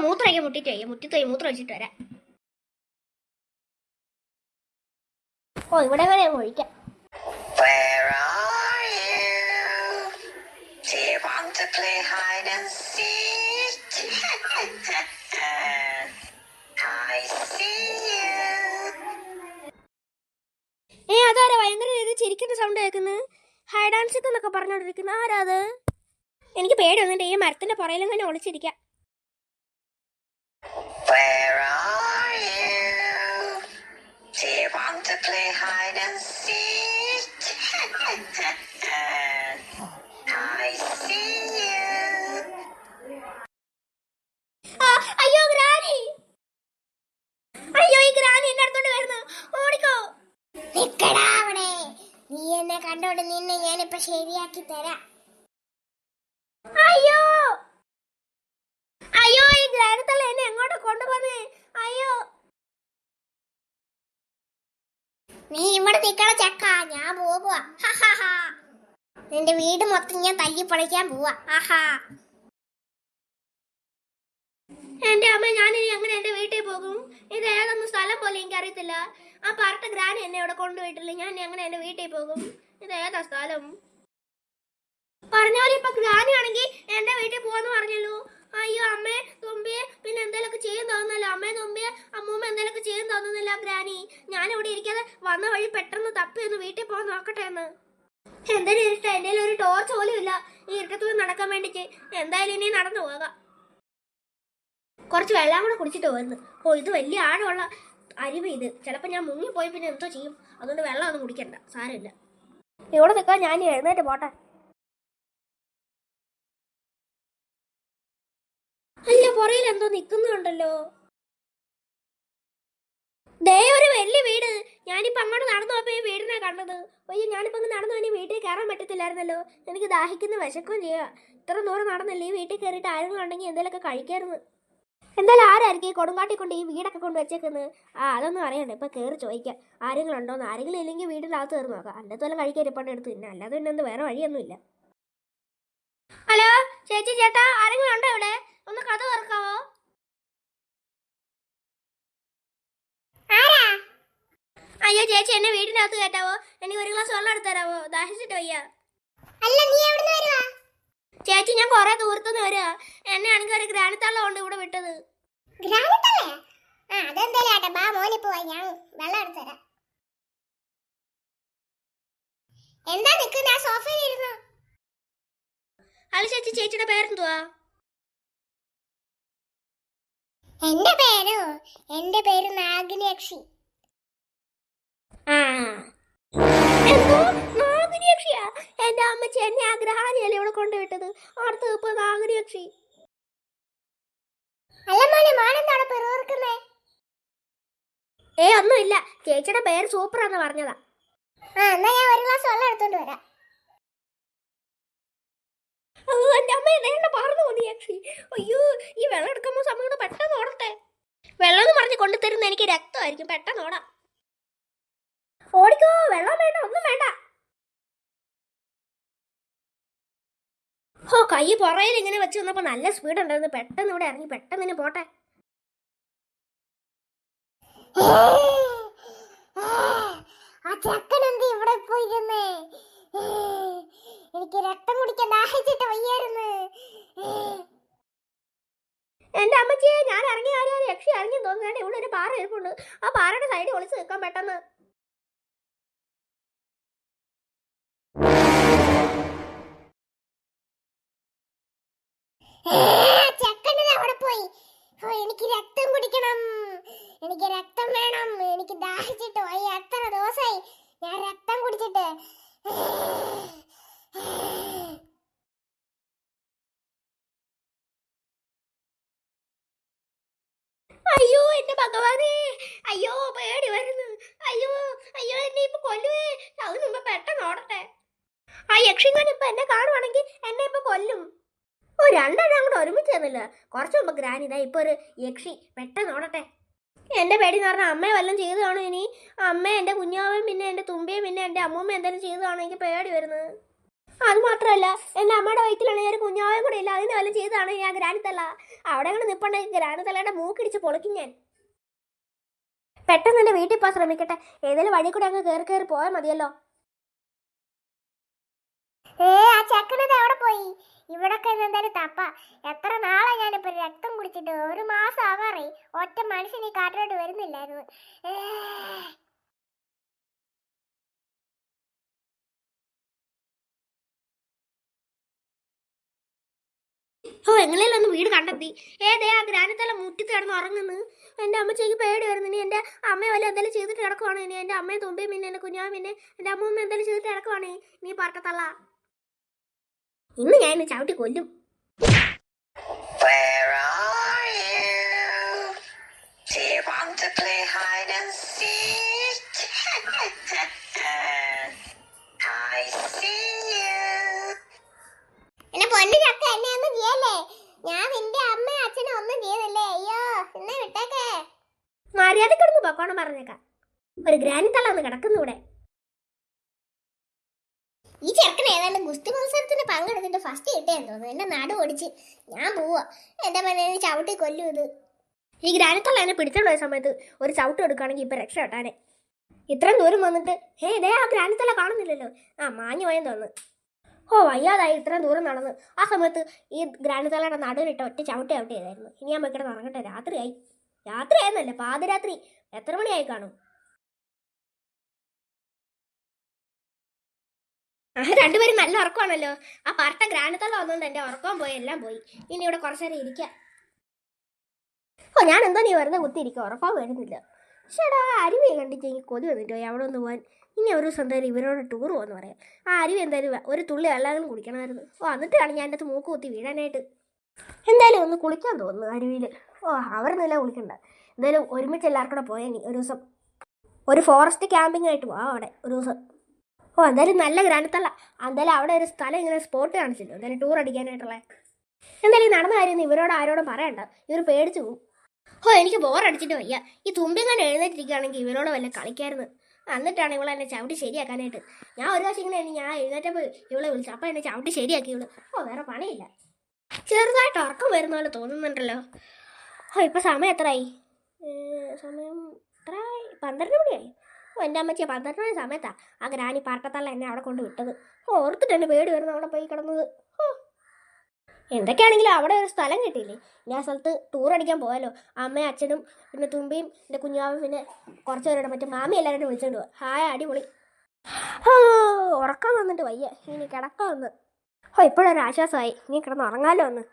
മൂത്രമൊക്കെ മുറ്റത്ത് മൂത്രം വെച്ചിട്ട് വരാം. ഇവിടെ വരെ ഒഴിക്കാം. Where are you? Do you want to play hide and seek? I see you. അതാരാ ഭയങ്കര ചിരിക്കുന്ന സൗണ്ട് കേൾക്കുന്നത്? ഹൈഡ് ആൻഡ് സീക്ക് എന്നൊക്കെ പറഞ്ഞോണ്ടിരിക്കുന്ന ആരാ അത്? എനിക്ക് പേടി വന്നിട്ട് ഈ മരത്തിന്റെ പുറയിലും തന്നെ ഒളിച്ചിരിക്കാം. Where are you? Do you want to play hide and seek? I see you. അയ്യോ ഗ്രാനി, അയ്യോ ഈ ഗ്രാനി എന്റെ അടുത്തോട്ട് വരുന്നു, ഓടിക്കോ. നിക്കടാ അവിടെ, നീ എന്നെ കണ്ടോണ്ട് നിന്നെ ഞാനിപ്പോ ശരിയാക്കി തരാം. അയ്യോ അയ്യോ ഈ ഗ്രാനത്തല്ല എന്നെ എങ്ങോട്ട് കൊണ്ടുപോന്നേ? അയ്യോ നീ ഇവിടെ നിക്കണ ചക്ക, ഞാൻ പോവാ. നിന്റെ വീട് മൊത്തം ഞാൻ തല്ലി പൊളിക്കാൻ പോവാ. എന്റെ അമ്മ, ഞാനിനി എങ്ങനെ എന്റെ വീട്ടിൽ പോകും? ഇത് ഏതൊന്നും സ്ഥലം പോലെ എനിക്ക് അറിയത്തില്ല. ആ പാർട്ട ഗ്രാനി എന്നെ ഇവിടെ കൊണ്ടുപോയിട്ടില്ല. ഞാൻ എങ്ങനെ എന്റെ വീട്ടിൽ പോകും? ഇത് ഏതാ സ്ഥലം? പറഞ്ഞോലെ ഇപ്പൊ ഗ്രാനി ആണെങ്കിൽ എന്റെ വീട്ടിൽ പോവാന്ന് പറഞ്ഞല്ലോ. അയ്യോ അമ്മേ തുമ്പിയെ പിന്നെ എന്തെങ്കിലുമൊക്കെ ചെയ്യും തോന്നുന്നല്ലോ. അമ്മേ തുമ്പിയെ അമ്മൂമ്മ എന്തെങ്കിലുമൊക്കെ ചെയ്യും തോന്നുന്നില്ല ഗ്രാനി. ഞാനിവിടെ ഇരിക്കാതെ വന്ന വഴി പെട്ടെന്ന് തപ്പി ഒന്ന് വീട്ടിൽ പോകാൻ നോക്കട്ടെ എന്ന്. എന്തെങ്കിലും ഇരുട്ട, എന്റെ ഒരു ടോർച്ച് പോലും ഇല്ല ഈ ഇരുട്ടത്ത് നടക്കാൻ വേണ്ടിട്ട്. എന്തായാലും ഇനി നടന്നു പോകാം. കുറച്ച് വെള്ളം കൂടെ കുടിച്ചിട്ട് വരുന്നു. ഇത് വലിയ ആഴമുള്ള അരുവി. ഇത് ചിലപ്പോൾ ഞാൻ മുങ്ങിപ്പോയി പിന്നെ എന്തോ ചെയ്യും. അതുകൊണ്ട് വെള്ളം ഒന്നും കുടിക്കണ്ട, സാരമില്ല. ഇവിടെ നിൽക്കാൻ ഞാൻ എഴുന്നേറ്റ് പോട്ടെ. അല്ല പുറയിൽ എന്തോ നിൽക്കുന്നുണ്ടല്ലോ. ദേ ഒരു വലിയ വീട്. ഞാനിപ്പോ അങ്ങോട്ട് നടന്നു പോയപ്പോ ഈ വീടിനെ കണ്ടത്. അയ്യോ ഞാനിപ്പോ അങ്ങ് നടന്നു പോയി വീട്ടിൽ കയറാൻ പറ്റത്തില്ലായിരുന്നല്ലോ. എനിക്ക് ദാഹിക്കുന്ന വിശക്കും ചെയ്യാം. ഇത്ര ദൂരം നടന്നല്ലേ, ഈ വീട്ടിൽ കയറിയിട്ട് ആരെങ്കിലും ഉണ്ടെങ്കിൽ എന്തെങ്കിലുമൊക്കെ കഴിക്കായിരുന്നു. എന്തായാലും ആരായിരിക്കും ഈ കൊടുങ്കാട്ടി കൊണ്ട് ഈ വീടൊക്കെ കൊണ്ട് വെച്ചേക്കുന്നത്? അതൊന്നും അറിയണ്ട. ഇപ്പൊ കയറി ചോദിക്കാം ആരെങ്കിലും ഉണ്ടോന്ന്. ആരെങ്കിലും ഇല്ലെങ്കിൽ വീടിനകത്ത് കയറി നോക്കാം. അന്നത്തെ വല്ല കഴിക്കാൻ ഇപ്പം എടുത്ത് തിന്നെ, അല്ലാതെ പിന്നെ എന്ത് വേറെ വഴിയൊന്നുമില്ല. ഹലോ ചേച്ചി, ചേട്ടാ, ആരെങ്കിലും ഉണ്ടോ ഇവിടെ? ഒന്ന് കഥ തുറക്കാവോ? അയ്യോ ചേച്ചി, എന്നെ വീടിനകത്ത് കയറ്റാവോ? എനിക്ക് ഒരു ഗ്ലാസ് വെള്ളം എടുത്ത് തരാവോ? ദാഹിച്ചിട്ട് വയ്യ. ചേച്ചി ഞാൻ കൊറേ ദൂരത്തുനിന്ന് വരിക. എന്നെ ആണെങ്കിൽ ഒരു ഗ്രാനത്തള്ള കൊണ്ട് ഇവിടെ വിട്ടത്. ഹലോ ചേച്ചി, ചേച്ചിയുടെ പേരെന്തുവാ? എന്റെ പേര് നാഗിനിയക്ഷി. എന്റെ അമ്മച്ചി എന്നെ ആ ഗ്രാനിയല്ലേ ഇവിടെ കൊണ്ടുവിട്ടത്. അടുത്ത് ഇപ്പൊ നാഗരിയക്ഷി. ഒന്നുമില്ല, ചേച്ചിയുടെ പേര് സൂപ്പറാന്ന് പറഞ്ഞതാ. എന്നാ ഞാൻ ഒരു ഗ്ലാസ് വെള്ളം എടുത്തോണ്ട് വരാം. എന്റെ അമ്മ എന്നെ പറഞ്ഞു പോന്നി യക്ഷി. അയ്യോ ഈ വെള്ളം എടുക്കുമ്പോ സമയം പെട്ടെന്ന് ഓടട്ടെ. വെള്ളം എന്ന് പറഞ്ഞ് കൊണ്ടുതരുന്ന എനിക്ക് രക്തമായിരിക്കും. പെട്ടെന്ന് ഓടാം. ഓടിക്കോ, വെള്ളം വേണ്ട, ഒന്നും വേണ്ട. കൈ പുറയിൽ ഇങ്ങനെ വെച്ച് വന്നപ്പോ നല്ല സ്പീഡ് ഉണ്ടായിരുന്നു. പെട്ടെന്ന് ഇവിടെ ഇറങ്ങി പെട്ടെന്ന് തന്നെ പോട്ടെ. ആ ചെക്കനെന്ത് ഇവിടെ പോയിരുന്നേ? എനിക്ക് രക്തം കുടിക്കാൻ ദാഹിച്ചിട്ട് വയ്യായിരുന്നു. എന്റെ അമ്മച്ചിയെ ഞാൻ ഇറങ്ങി ആരും യക്ഷി ഇറങ്ങി തോന്നുന്നുണ്ട്. ഇവിടെ ഒരു പാറ ഇരിപ്പുണ്ട്. ആ പാറയുടെ സൈഡിൽ ഒളിച്ച് നിൽക്കാൻ പെട്ടെന്ന്. ചെക്കന് അവിടെ പോയി. എനിക്ക് രക്തം കുടിക്കണം, എനിക്ക് രക്തം വേണം, എനിക്ക് ദാഹിച്ചിട്ട് വയ്യ. എത്ര ദിവസമായി ഞാൻ രക്തം കുടിച്ചിട്ട്. അയ്യോ എന്റെ ഭഗവാനെ, അയ്യോ പേടി വരുന്നു. അയ്യോ അയ്യോ എന്നെ ഇപ്പൊ കൊല്ലുവേ. അത് മുമ്പ് പെട്ടെന്ന് ഓടട്ടെ. ആ യക്ഷിങ്ങൻ ഇപ്പൊ എന്നെ കാണുവാണെങ്കിൽ എന്നെ ഇപ്പൊ കൊല്ലും. രണ്ടെണ്ണം അങ്ങോട്ട് ഒരുമിച്ച് തന്നില്ല. കുറച്ച് മുമ്പ് ഗ്രാനിതാ, ഇപ്പൊ ഒരു യക്ഷി. പെട്ടെന്ന് ഓടട്ടെ. എന്റെ പേടി എന്ന് പറഞ്ഞാൽ അമ്മയെ വല്ലതും ചെയ്തു കാണോ ഇനി? അമ്മ, എന്റെ കുഞ്ഞാവയും പിന്നെ എന്റെ തുമ്പിയും പിന്നെ എന്റെ അമ്മൂമ്മ എന്തെങ്കിലും ചെയ്തു കാണോ? എനിക്ക് പേടി വരുന്നത്. അത് മാത്രമല്ല എൻ്റെ അമ്മയുടെ വയറ്റിലാണെങ്കിൽ ഒരു കുഞ്ഞാവും കൂടെ ഇല്ല. അതിന് വല്ലതും ചെയ്തതാണ് ഞാൻ ഗ്രാനിത്തല. അവിടെ അങ്ങനെ നിൽപ്പുണ്ടെങ്കിൽ ഗ്രാനിത്തലയുടെ മൂക്കിടിച്ച് പൊളിക്കും ഞാൻ. പെട്ടെന്ന് എൻ്റെ വീട്ടിൽ പോകാൻ ശ്രമിക്കട്ടെ. ഏതെങ്കിലും വഴി കൂടെ അങ്ങ് കയറി കയറി പോയാൽ മതിയല്ലോ. ആ ചെക്കനത് എവിടെ പോയി? ഇവിടൊക്കെ എന്തായാലും തപ്പ. എത്ര നാളെ ഞാനിപ്പോ രക്തം കുടിച്ചിട്ട്? 1 മാസം ആവാറേ. ഒറ്റ മനുഷ്യൻ ഈ കാട്ടിലോട്ട് വരുന്നില്ലായിരുന്നു. എങ്ങനെയല്ല ഒന്ന് വീട് കണ്ടെത്തി. ഏതേ ആ ഗ്രാനത്തല മുറ്റി കിടന്ന് ഉറങ്ങുന്നു. എൻ്റെ അമ്മച്ചേക്ക് പേടി വരുന്നു. ഇനി എൻ്റെ അമ്മയെ വല്ല എന്തെങ്കിലും ചെയ്തിട്ട് കിടക്കുവാണ്. ഇനി എൻ്റെ അമ്മയെ തുമ്പയും പിന്നെ എൻ്റെ കുഞ്ഞാവും പിന്നെ എൻ്റെ അമ്മൂമ്മ എന്തെങ്കിലും ചെയ്തിട്ട് കിടക്കുവാണ്. നീ പറക്കത്തള്ള. ഇന്ന് ഞാൻ എന്നെ ചവിട്ടി കൊല്ലും. Where are you? Do you want to play hide and seek? I see you. എന്നെ പൊന്നു ചക്ക, എന്നെ ഒന്നും ചെയ്യല്ലേ. ഞാൻ നിന്റെ അമ്മയും അച്ഛനും ഒന്നും ചെയ്തല്ലേ. അയ്യോ, എന്നെ വിട്ടേക്കേ. മര്യാദ കിടന്ന് പൊക്കോണം പറഞ്ഞേക്കാം. ഒരു ഗ്രാനിത്തള്ള ഒന്ന് കിടക്കുന്നു ഇവിടെ. ഈ ചെറുക്കൻ ഏതാണ്ട് ഗുസ്തി മത്സരത്തിന് പങ്കെടുത്തിട്ട് ഫസ്റ്റ് കിട്ടിയെന്ന് തോന്നുന്നു. എന്നെ നടു ഓടിച്ച് ഞാൻ പോവാ. എന്റെ പെണ്ണെ ചവിട്ടി കൊല്ലും ഇത്. ഈ ഗ്രാനത്തള്ള എന്നെ പിടിച്ചോണ്ട് പോയ സമയത്ത് ഒരു ചവിട്ട് എടുക്കുകയാണെങ്കിൽ ഇപ്പം രക്ഷ കിട്ടാനെ. ഇത്രയും ദൂരം വന്നിട്ട് ഇതേ ആ ഗ്രാനത്തള്ള കാണുന്നില്ലല്ലോ. മാഞ്ഞു പോയെന്ന് തോന്നുന്നു. വയ്യാതായി ഇത്രയും ദൂരം നടന്ന്. ആ സമയത്ത് ഈ ഗ്രാനത്തള്ളയുടെ നടുവിലിട്ട് ഒറ്റ ചവിട്ടി ചെയ്തായിരുന്നു. ഇനി ഞാൻ വെക്കിട്ട് നടക്കട്ടെ. രാത്രിയായെന്നല്ലേ, പാതിരാത്രി. എത്ര മണിയായി കാണും? രണ്ടുപേരും നല്ല ഉറക്കമാണല്ലോ. ആ പറട്ട ഗ്രാനത്തള്ള വന്നുകൊണ്ട് എൻ്റെ ഉറക്കം പോയി, എല്ലാം പോയി. ഇനി ഇവിടെ കുറച്ചു നേരം ഇരിക്കാം. ഞാൻ എന്താ നീ വെറുതെ കുത്തിയിരിക്കുക? ഉറക്കം വരുന്നില്ല. ചേട്ടാ അരുവി കണ്ടിട്ട് എനിക്ക് കൊതി വന്നിട്ടോ അവിടെ ഒന്ന് പോകാൻ. ഇനി ഒരു ദിവസം എന്തായാലും ഇവരോട് ടൂർ പോകുമെന്ന് പറയാം. ആ അരുവി എന്തായാലും ഒരു തുള്ളി വെള്ളം കുടിക്കണമായിരുന്നു. എന്നിട്ടാണ് ഞാൻ എൻ്റെ മൂക്ക് കുത്തി വീഴാനായിട്ട്. എന്തായാലും ഒന്ന് കുളിക്കാൻ തോന്നുന്നു അരുവിയിൽ. അവരൊന്നുമില്ല കുളിക്കണ്ട. എന്തായാലും ഒരുമിച്ച് എല്ലാവർക്കും കൂടെ പോയാൽ ഒരു ദിവസം ഒരു ഫോറസ്റ്റ് ക്യാമ്പിംഗ് ആയിട്ട് പോവാം അവിടെ ഒരു ദിവസം. എന്തായാലും നല്ല ഗ്രാനത്തള്ള. എന്തായാലും അവിടെ ഒരു സ്ഥലം ഇങ്ങനെ സ്പോട്ട് കാണിച്ചല്ലോ, എന്തായാലും ടൂർ അടിക്കാനായിട്ടുള്ള. എന്തായാലും ഈ നടന്ന കാര്യം ഇവരോട് ആരോടും പറയണ്ട. ഇവർ പേടിച്ചു പോകും. എനിക്ക് ബോറടിച്ചിട്ട് വയ്യ. ഈ തുമ്പിങ്ങനെ എഴുന്നേറ്റിരിക്കുകയാണെങ്കിൽ ഇവരോട് വല്ല കളിക്കായിരുന്നു. എന്നിട്ടാണ് ഇവളെന്നെ ചവിട്ടി ശരിയാക്കാനായിട്ട്. ഞാൻ ഒരു പ്രാവശ്യം ഇങ്ങനെ ഞാൻ എഴുന്നേറ്റപ്പോൾ ഇവളെ വിളിച്ചു. അപ്പം എന്നെ ചവിട്ടി ശരിയാക്കി ഇവള്. വേറെ പണിയില്ല. ചെറുതായിട്ട് ഉറക്കം വരുന്ന പോലെ തോന്നുന്നുണ്ടല്ലോ. ഇപ്പം സമയം എത്രയായി? സമയം എത്രയായി? 12 മണിയായി. എൻ്റെ അമ്മച്ചിയെ 12 മണി സമയത്താണ് ആ ഗ്രാനി പറക്കത്തള്ള എന്നെ അവിടെ കൊണ്ട് വിട്ടത്. ഓർത്തിട്ട് എന്നെ പേടി വരുന്നു അവിടെ പോയി കിടന്നത്. എന്തൊക്കെയാണെങ്കിലും അവിടെ ഒരു സ്ഥലം കിട്ടിയില്ലേ. ഇനി ആ സ്ഥലത്ത് ടൂർ അടിക്കാൻ പോയാലോ. അമ്മയും അച്ഛനും പിന്നെ തുമ്പിയും എൻ്റെ കുഞ്ഞാവും പിന്നെ കുറച്ച് പേരുടെ മറ്റേ മാമി എല്ലാവരും വിളിച്ചോണ്ട് പോവാ. അടിപൊളി. ഉറക്കം വന്നിട്ട് വയ്യ. ഇനി കിടക്കാൻ വന്ന്. ഇപ്പോഴൊരാശ്വാസമായി. ഇനി കിടന്ന് ഉറങ്ങാലോ ഒന്ന്.